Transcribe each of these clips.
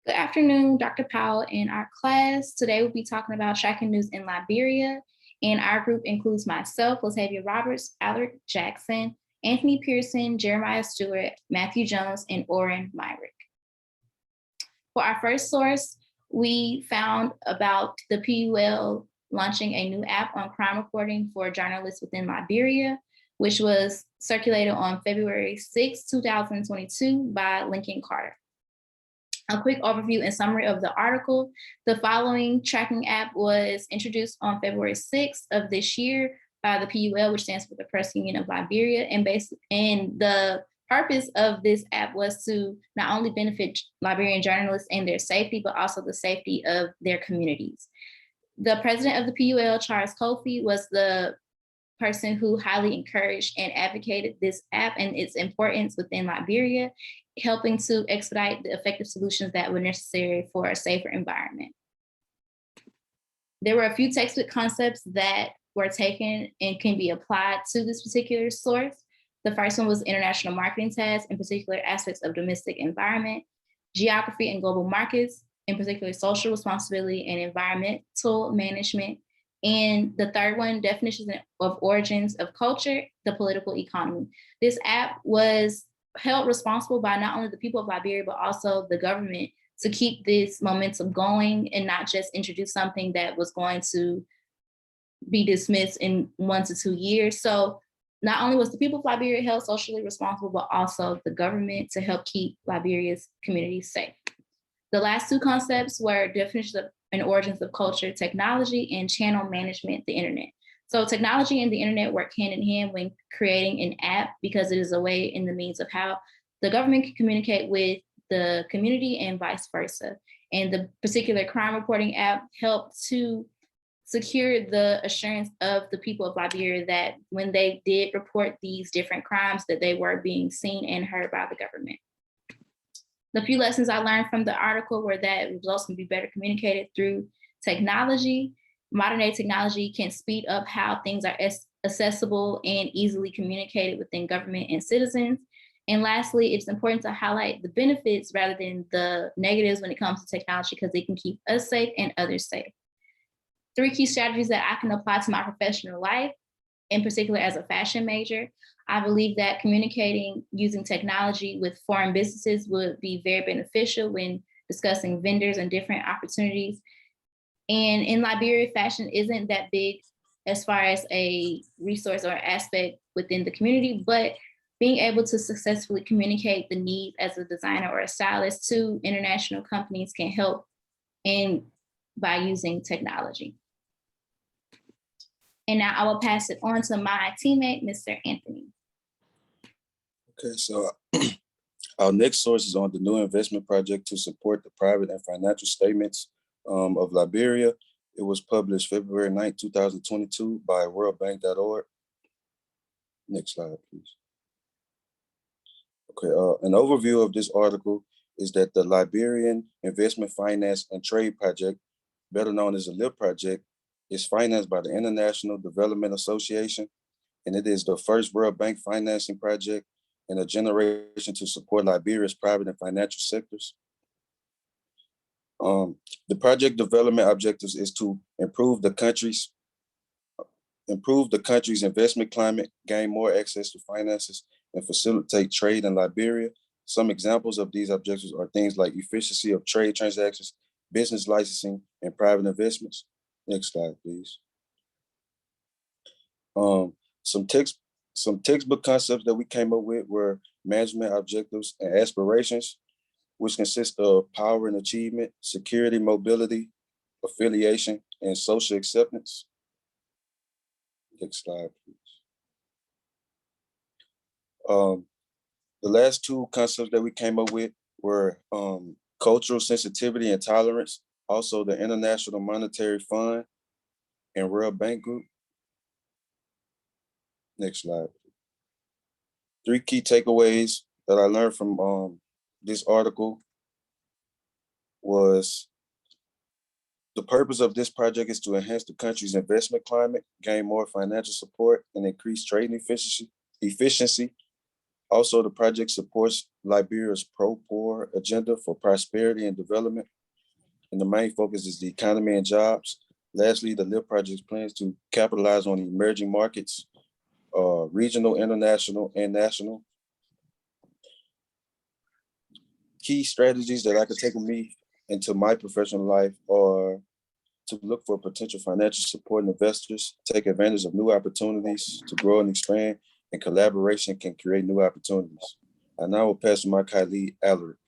Good afternoon, Dr. Powell and our class. Today we'll be talking about tracking news in Liberia. And our group includes myself, Tavia Roberts, Alaric Jackson, Anthony Pierson, Jeremiah Stewart, Matthew Jones, and Orrin Myrick. For our first source, we found about the PUL launching a new app on crime reporting for journalists within Liberia, which was circulated on February 6, 2022 by Lincoln Carter. A quick overview and summary of the article. The following tracking app was introduced on February 6th of this year by the PUL, which stands for the Press Union of Liberia. And the purpose of this app was to not only benefit Liberian journalists and their safety, but also the safety of their communities. The president of the PUL, Charles Kofi, was the person who highly encouraged and advocated this app and its importance within Liberia, helping to expedite the effective solutions that were necessary for a safer environment. There were a few textbook concepts that were taken and can be applied to this particular source. The first one was international marketing tasks, in particular aspects of domestic environment, geography and global markets, in particular social responsibility and environmental management. And the third one, definitions of origins of culture, the political economy. This app was held responsible by not only the people of Liberia, but also the government to keep this momentum going and not just introduce something that was going to be dismissed in 1 to 2 years. So not only was the people of Liberia held socially responsible, but also the government to help keep Liberia's communities safe. The last two concepts were definitions of and origins of culture, technology, and channel management, the internet. So technology and the internet work hand in hand when creating an app because it is a way and the means of how the government can communicate with the community and vice versa. And the particular crime reporting app helped to secure the assurance of the people of Liberia that when they did report these different crimes, that they were being seen and heard by the government. The few lessons I learned from the article were that results can be better communicated through technology. Modern day technology can speed up how things are accessible and easily communicated within government and citizens. And lastly, it's important to highlight the benefits rather than the negatives when it comes to technology because they can keep us safe and others safe. 3 key strategies that I can apply to my professional life, in particular as a fashion major. I believe that communicating using technology with foreign businesses would be very beneficial when discussing vendors and different opportunities. And in Liberia, fashion isn't that big as far as a resource or aspect within the community, but being able to successfully communicate the needs as a designer or a stylist to international companies can help by using technology. And now I will pass it on to my teammate, Mr. Anthony. Okay, so our next source is on the new investment project to support the private and financial statements of Liberia. It was published February 9, 2022 by worldbank.org. Next slide, please. Okay, an overview of this article is that the Liberian Investment Finance and Trade Project, better known as the LIP project, is financed by the International Development Association, and it is the first World Bank financing project in a generation to support Liberia's private and financial sectors. The project development objectives is to improve the country's investment climate, gain more access to finances, and facilitate trade in Liberia. Some examples of these objectives are things like efficiency of trade transactions, business licensing, and private investments. Next slide, please. Some textbook concepts that we came up with were management objectives and aspirations, which consist of power and achievement, security, mobility, affiliation, and social acceptance. Next slide, please. The last 2 concepts that we came up with were cultural sensitivity and tolerance, also the International Monetary Fund and World Bank Group. Next slide. 3 key takeaways that I learned from this article was the purpose of this project is to enhance the country's investment climate, gain more financial support, and increase trading efficiency. Also, the project supports Liberia's pro-poor agenda for prosperity and development, and the main focus is the economy and jobs. Lastly, the LIFT project plans to capitalize on emerging markets, regional, international, and national. Key strategies that I could take with me into my professional life are to look for potential financial support and investors, take advantage of new opportunities to grow and expand, and collaboration can create new opportunities. I now will pass to my colleague, Alaric.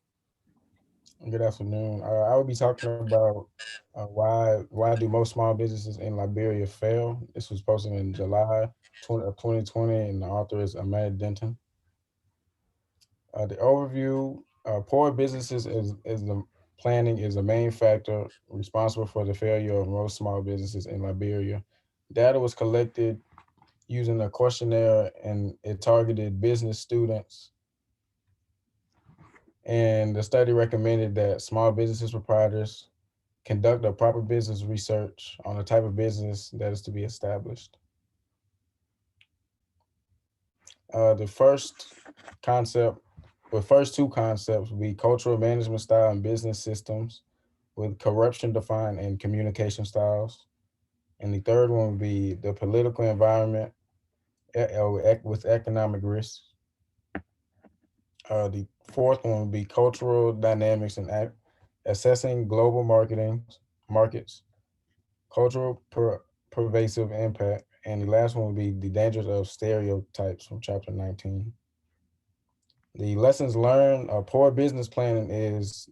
Good afternoon. I will be talking about why do most small businesses in Liberia fail. This was posted in July 2020, and the author is Ahmad Denton. The overview: poor businesses is the planning is the main factor responsible for the failure of most small businesses in Liberia. Data was collected using a questionnaire, and it targeted business students. And the study recommended that small businesses proprietors conduct a proper business research on the type of business that is to be established. The concept, first two concepts will be cultural management style and business systems with corruption defined and communication styles. And the third one would be the political environment with economic risks. The fourth one would be cultural dynamics and assessing global markets, cultural pervasive impact, and the last one would be the dangers of stereotypes from chapter 19. The lessons learned: poor business planning is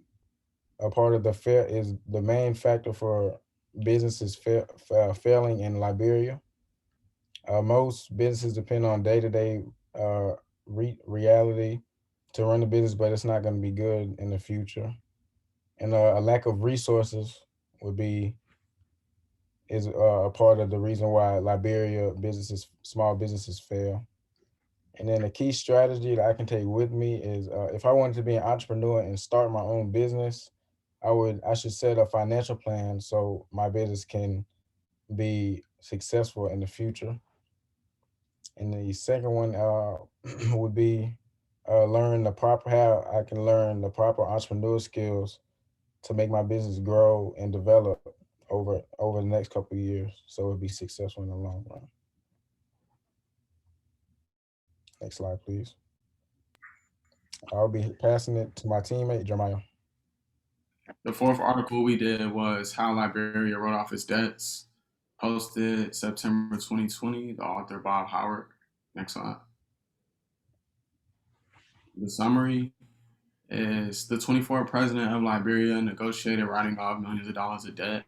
a part of is the main factor for businesses failing in Liberia. Most businesses depend on day-to-day reality to run the business, but it's not going to be good in the future. And a lack of resources would be is a part of the reason why small businesses fail. And then a key strategy that I can take with me is if I wanted to be an entrepreneur and start my own business, I should set a financial plan so my business can be successful in the future. And the second one would be learn the proper how I can learn the proper entrepreneur skills to make my business grow and develop over the next couple of years, so it'll be successful in the long run. Next slide, please. I'll be passing it to my teammate Jeremiah. The fourth article we did was How Liberia Wrote Off Its Debts, posted September 2020, the author Bob Howard. Next slide. The summary is the 24th president of Liberia negotiated writing off millions of dollars of debt.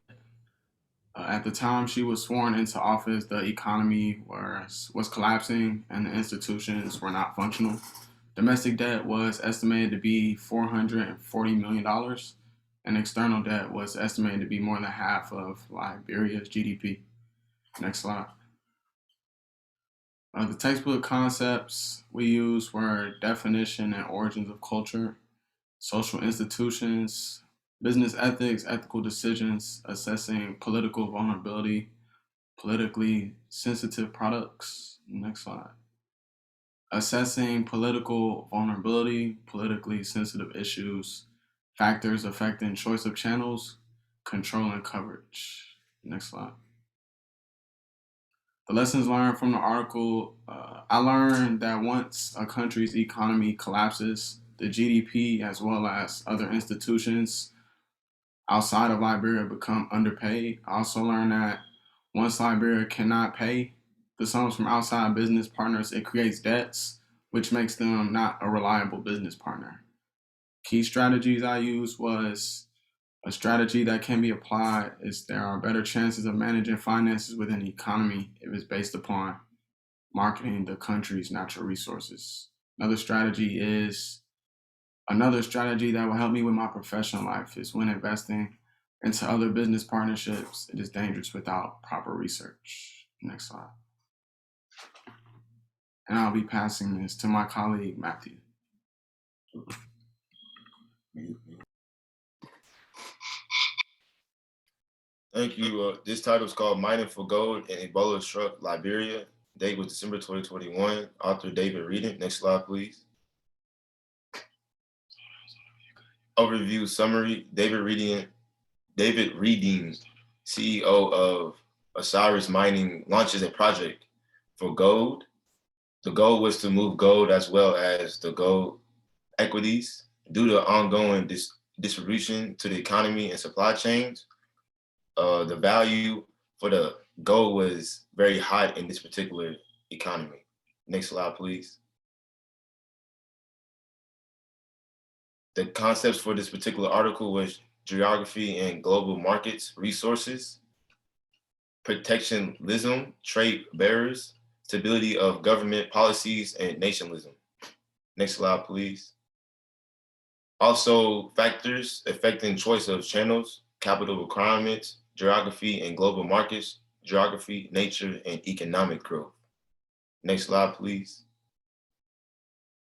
At the time she was sworn into office, the economy was collapsing and the institutions were not functional. Domestic debt was estimated to be $440 million, and external debt was estimated to be more than half of Liberia's GDP. Next slide. The textbook concepts we used were definition and origins of culture, social institutions, business ethics, ethical decisions, assessing political vulnerability, politically sensitive products. Next slide. Assessing political vulnerability, politically sensitive issues, factors affecting choice of channels, control and coverage. Next slide. The lessons learned from the article, I learned that once a country's economy collapses, the GDP as well as other institutions outside of Liberia become underpaid. I also learned that once Liberia cannot pay the sums from outside business partners, it creates debts, which makes them not a reliable business partner. Key strategies I used was a strategy that can be applied is there are better chances of managing finances within the economy if it's based upon marketing the country's natural resources. Another strategy that will help me with my professional life is when investing into other business partnerships, it is dangerous without proper research. Next slide. And I'll be passing this to my colleague, Matthew. Thank you. This title is called Mining for Gold and Ebola Struck Liberia. Date was December 2021. Author David Reading. Next slide, please. overview summary. David Reading, CEO of Osiris Mining, launches a project for gold. The goal was to move gold as well as the gold equities due to ongoing distribution to the economy and supply chains. The value for the gold was very high in this particular economy. Next slide, please. The concepts for this particular article was geography and global markets, resources, protectionism, trade barriers, stability of government policies, and nationalism. Next slide, please. Also, factors affecting choice of channels, capital requirements, geography and global markets, geography, nature, and economic growth. Next slide, please.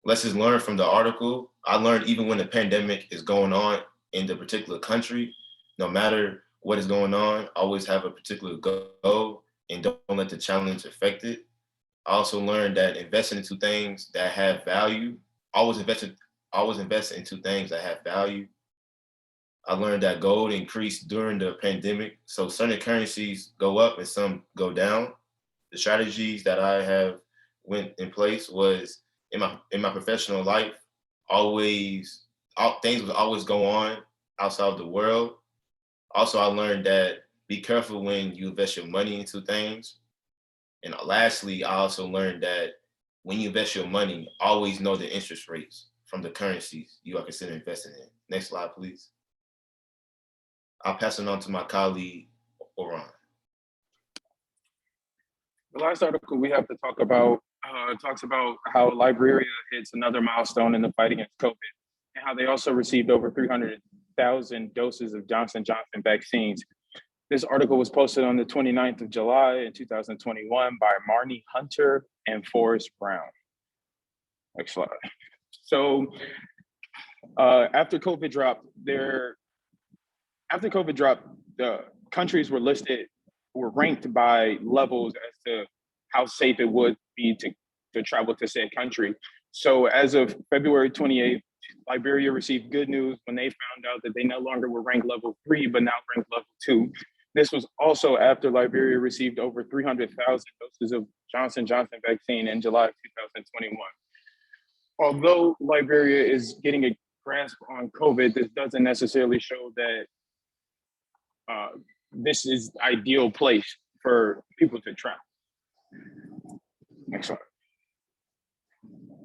Lessons learned from the article. I learned even when the pandemic is going on in the particular country, no matter what is going on, always have a particular goal and don't let the challenge affect it. I also learned that investing into things that have value, always invest into things that have value. I learned that gold increased during the pandemic, so certain currencies go up and some go down. The strategies that I have went in place was in my professional life, things would always go on outside of the world. Also, I learned that be careful when you invest your money into things. And lastly, I also learned that when you invest your money, always know the interest rates from the currencies you are considering investing in. Next slide, please. I'll pass it on to my colleague, Orrin. The last article we have to talk about talks about how Liberia hits another milestone in the fight against COVID, and how they also received over 300,000 doses of Johnson & Johnson vaccines. This article was posted on the 29th of July in 2021 by Marnie Hunter and Forrest Brown. Next slide. So after COVID dropped, the countries were ranked by levels as to how safe it would be to travel to said country. So as of February 28th, Liberia received good news when they found out that they no longer were ranked level 3, but now ranked level 2. This was also after Liberia received over 300,000 doses of Johnson & Johnson vaccine in July of 2021. Although Liberia is getting a grasp on COVID, this doesn't necessarily show that this is the ideal place for people to travel. Next slide.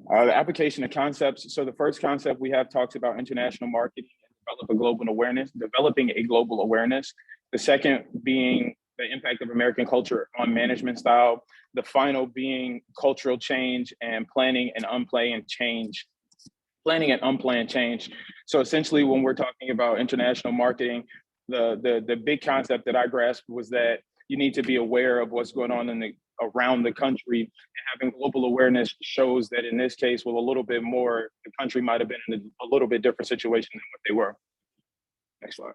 The application of concepts. So the first concept we have talks about international marketing and developing a global awareness. The second being the impact of American culture on management style. The final being cultural change and planning and unplanned change. So essentially, when we're talking about international marketing, the big concept that I grasped was that you need to be aware of what's going on around the country, and having global awareness shows that in this case, with a little bit more, the country might have been in a little bit different situation than what they were. Next slide.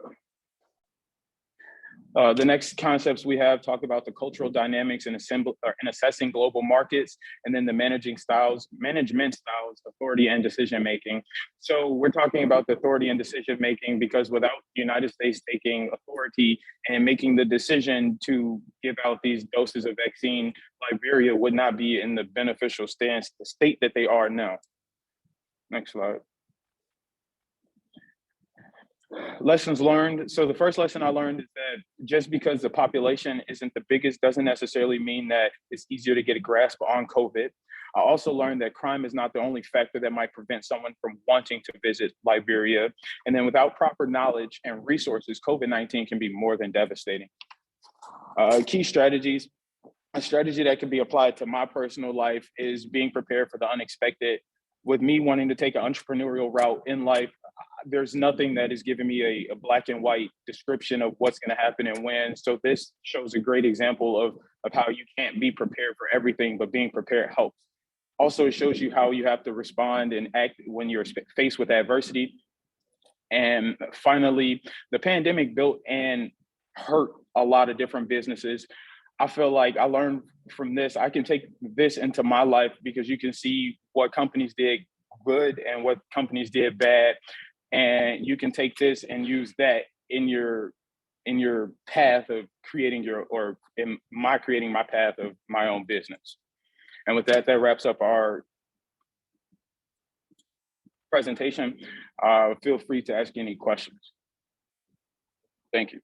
The next concepts we have talk about the cultural dynamics in assessing global markets, and then the management styles, authority and decision making. So we're talking about the authority and decision making because without the United States taking authority and making the decision to give out these doses of vaccine, Liberia would not be in the beneficial stance, the state that they are now. Next slide. Lessons learned. So the first lesson I learned is that just because the population isn't the biggest doesn't necessarily mean that it's easier to get a grasp on COVID. I also learned that crime is not the only factor that might prevent someone from wanting to visit Liberia. And then without proper knowledge and resources, COVID-19 can be more than devastating. Key strategies. A strategy that can be applied to my personal life is being prepared for the unexpected. With me wanting to take an entrepreneurial route in life, there's nothing that is giving me a black and white description of what's going to happen and when. So this shows a great example of how you can't be prepared for everything, but being prepared helps. Also, it shows you how you have to respond and act when you're faced with adversity. And finally, the pandemic built and hurt a lot of different businesses. I feel like I learned from this. I can take this into my life because you can see what companies did good and what companies did bad. and you can take this and use that in your path of creating creating my path of my own business. And with that, that wraps up our presentation. Feel free to ask any questions. Thank you.